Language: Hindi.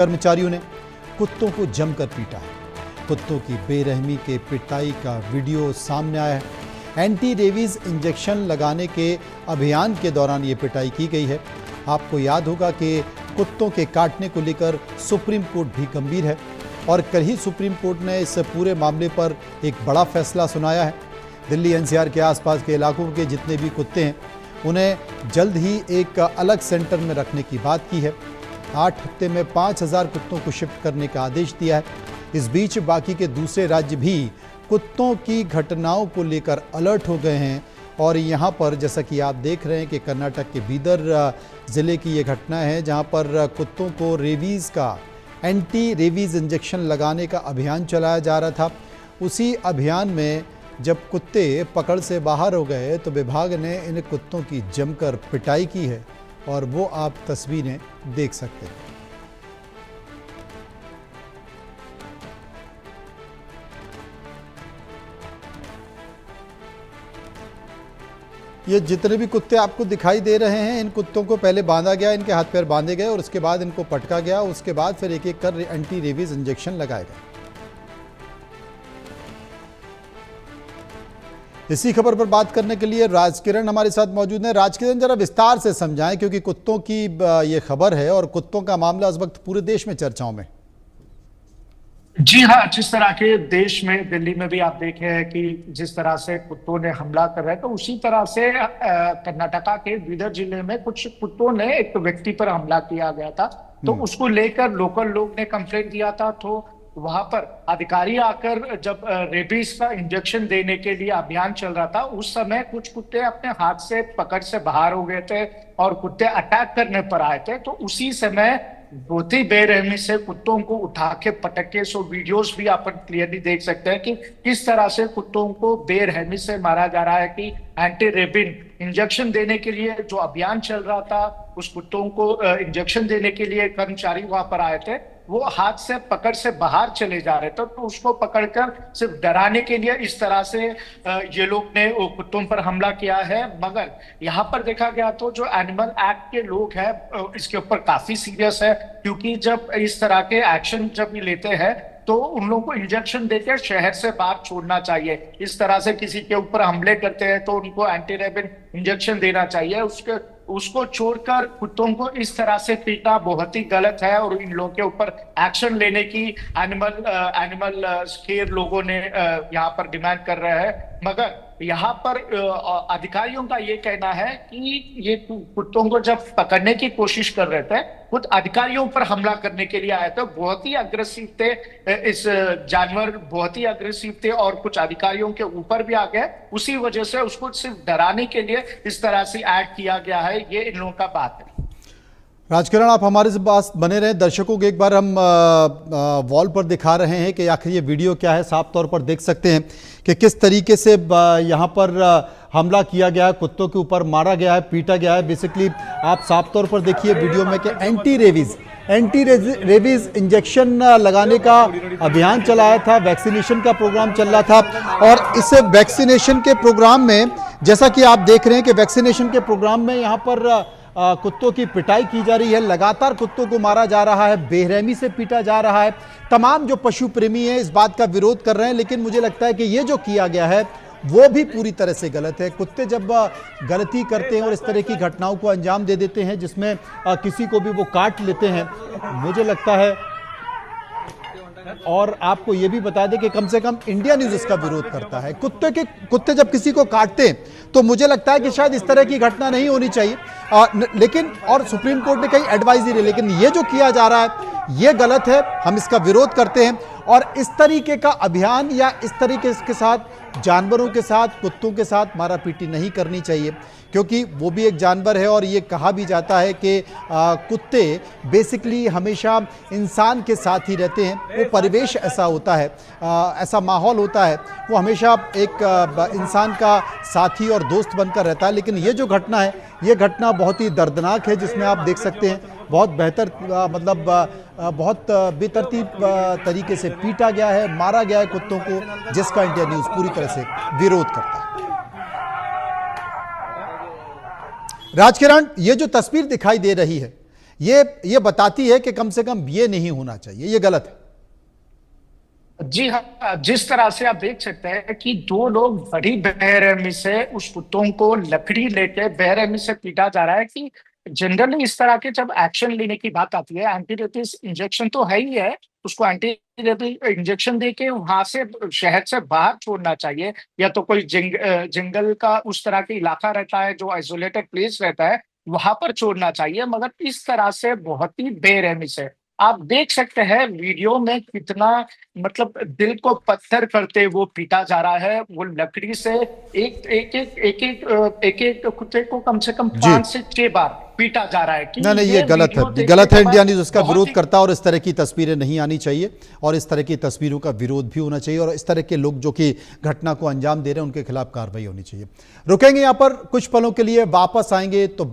कर्मचारियों ने कुत्तों को जमकर पीटा है। कुत्तों की बेरहमी के पिटाई का वीडियो सामने आया है। एंटी रेबीज इंजेक्शन लगाने के अभियान के दौरान ये पिटाई की गई है। आपको याद होगा कि कुत्तों के काटने को लेकर सुप्रीम कोर्ट भी गंभीर है और कल ही सुप्रीम कोर्ट ने इस पूरे मामले पर एक बड़ा फैसला सुनाया है। दिल्ली एनसीआर के आसपास के इलाकों के जितने भी कुत्ते हैं उन्हें जल्द ही एक अलग सेंटर में रखने की बात की है। 8 हफ्ते में 5000 कुत्तों को शिफ्ट करने का आदेश दिया है। इस बीच बाकी के दूसरे राज्य भी कुत्तों की घटनाओं को लेकर अलर्ट हो गए हैं और यहाँ पर जैसा कि आप देख रहे हैं कि कर्नाटक के बीदर ज़िले की ये घटना है जहाँ पर कुत्तों को रेबीज़ का एंटी रेबीज़ इंजेक्शन लगाने का अभियान चलाया जा रहा था। उसी अभियान में जब कुत्ते पकड़ से बाहर हो गए तो विभाग ने इन कुत्तों की जमकर पिटाई की है और वो आप तस्वीरें देख सकते हैं। ये जितने भी कुत्ते आपको दिखाई दे रहे हैं, इन कुत्तों को पहले बांधा गया, इनके हाथ पैर बांधे गए और उसके बाद इनको पटका गया। उसके बाद फिर एक एक कर एंटी रेबीज इंजेक्शन लगाए गए। इसी खबर पर बात करने के लिए राजकिरण हमारे साथ मौजूद हैं। राजकिरण, जरा विस्तार से समझाएं क्योंकि कुत्तों की ये खबर है और कुत्तों का मामला इस वक्त पूरे देश में चर्चाओं में। जी हाँ, जिस तरह के देश में दिल्ली में भी आप देखे हैं कि जिस तरह से कुत्तों ने हमला कर रहे हैं, तो उसी तरह से कर्नाटका के बीदर जिले में कुछ कुत्तों ने एक व्यक्ति पर हमला किया गया था। तो उसको लेकर लोकल लोग ने कंप्लेंट दिया था। तो वहां पर अधिकारी आकर जब रेबीज का इंजेक्शन देने के लिए अभियान चल रहा था, उस समय कुछ कुत्ते अपने हाथ से पकड़ से बाहर हो गए थे और कुत्ते अटैक करने पर आए थे। तो उसी समय बहुत ही बेरहमी से कुत्तों को उठा के पटके। सो वीडियोस भी आप क्लियरली देख सकते हैं कि किस तरह से कुत्तों को बेरहमी से मारा जा रहा है। कि एंटी रेबिन इंजेक्शन देने के लिए जो अभियान चल रहा था, उस कुत्तों को इंजेक्शन देने के लिए कर्मचारी वहां पर आए थे, वो हाथ से पकड़ से बाहर चले जा रहे थे। तो उसको पकड़कर सिर्फ डराने के लिए इस तरह से ये लोग ने कुत्तों पर हमला किया है। मगर यहाँ पर देखा गया तो जो एनिमल एक्ट के लोग हैं इसके ऊपर काफी सीरियस है, क्योंकि जब इस तरह के एक्शन जब ये लेते हैं तो उन लोगों को इंजेक्शन देकर शहर से बाहर छोड़ना चाहिए। इस तरह से किसी के ऊपर हमले करते हैं तो उनको एंटी रेबिन इंजेक्शन देना चाहिए। उसको छोड़कर कुत्तों को इस तरह से पीटना बहुत ही गलत है और इन लोगों के ऊपर एक्शन लेने की एनिमल केयर लोगों ने यहाँ पर डिमांड कर रहे हैं। मगर यहाँ पर अधिकारियों का ये कहना है कि ये कुत्तों को जब पकड़ने की कोशिश कर रहे थे, खुद अधिकारियों पर हमला करने के लिए आए थे। बहुत ही अग्रेसिव थे, इस जानवर बहुत ही अग्रेसिव थे और कुछ अधिकारियों के ऊपर भी आ गए। उसी वजह से उसको सिर्फ डराने के लिए इस तरह से ऐड किया गया है। ये इन लोगों का बात है। राजकिरण, आप हमारे पास बने रहे। दर्शकों को एक बार हम वॉल पर दिखा रहे हैं कि आखिर ये वीडियो क्या है। साफ तौर पर देख सकते हैं कि किस तरीके से यहाँ पर हमला किया गया है, कुत्तों के ऊपर मारा गया है, पीटा गया है। बेसिकली आप साफ तौर पर देखिए वीडियो में कि एंटी रेबीज इंजेक्शन लगाने का अभियान चलाया था, वैक्सीनेशन का प्रोग्राम चल रहा था। और इस वैक्सीनेशन के प्रोग्राम में जैसा कि आप देख रहे हैं कि वैक्सीनेशन के प्रोग्राम में यहाँ पर कुत्तों की पिटाई की जा रही है। लगातार कुत्तों को मारा जा रहा है, बेरहमी से पीटा जा रहा है। तमाम जो पशु प्रेमी हैं इस बात का विरोध कर रहे हैं, लेकिन मुझे लगता है कि ये जो किया गया है वो भी पूरी तरह से गलत है। कुत्ते जब गलती करते हैं और इस तरह की घटनाओं को अंजाम दे देते हैं जिसमें किसी को भी वो काट लेते हैं, मुझे लगता है, और आपको ये भी बता दें कि कम से कम इंडिया न्यूज़ इसका विरोध करता है। कुत्ते जब किसी को काटते हैं तो मुझे लगता है कि शायद इस तरह की घटना नहीं होनी चाहिए, लेकिन और सुप्रीम कोर्ट ने कई एडवाइस दी, लेकिन ये जो किया जा रहा है ये गलत है। हम इसका विरोध करते हैं और इस तरीके का अभियान या इस तरीके के साथ जानवरों के साथ, कुत्तों के साथ मारापीटी नहीं करनी चाहिए, क्योंकि वो भी एक जानवर है। और ये कहा भी जाता है कि कुत्ते बेसिकली हमेशा इंसान के साथ ही रहते हैं। वो परिवेश ऐसा होता है, ऐसा माहौल होता है, वो हमेशा एक इंसान का साथी और दोस्त बनकर रहता है। लेकिन ये जो घटना है, ये घटना बहुत ही दर्दनाक है, जिसमें आप देख सकते हैं बहुत बेहतर मतलब बहुत बेतरतीब तरीके से पीटा गया है, मारा गया है कुत्तों को, जिसका इंडिया न्यूज़ पूरी तरह से विरोध करता है। राजकिरण, ये जो तस्वीर दिखाई दे रही है ये बताती है कि कम से कम ये नहीं होना चाहिए, ये गलत है। जी हाँ, जिस तरह से आप देख सकते हैं कि दो लोग बड़ी बेरहमी से उस कुत्तों को लकड़ी लेके बेरहमी से पीटा जा रहा है कि जनरली इस तरह के जब एक्शन लेने की बात आती है, एंटी रेबीज इंजेक्शन तो है ही है, उसको एंटी रेबीज इंजेक्शन देके वहां से शहर से बाहर छोड़ना चाहिए, या तो कोई जंगल का उस तरह के इलाका रहता है जो आइसोलेटेड प्लेस रहता है, वहां पर छोड़ना चाहिए। मगर इस तरह से बहुत ही बेरहमी से आप देख सकते हैं वीडियो में कितना, मतलब दिल को पत्थर करते वो पीटा जा रहा है, वो लकड़ी से एक एक कुत्ते को कम से कम जी 5 से 6 बार पीटा जा रहा है कि नहीं, ये ये गलत वीडियो है, देखने गलत है। के इंडिया बाद न्यूज़ उसका बहुत विरोध ही करता है और इस तरह की तस्वीरें नहीं आनी चाहिए और इस तरह की तस्वीरों का विरोध भी होना चाहिए और इस तरह के लोग जो कि घटना को अंजाम दे रहे हैं उनके खिलाफ कार्रवाई होनी चाहिए। रुकेंगे यहाँ पर कुछ पलों के लिए, वापस आएंगे तो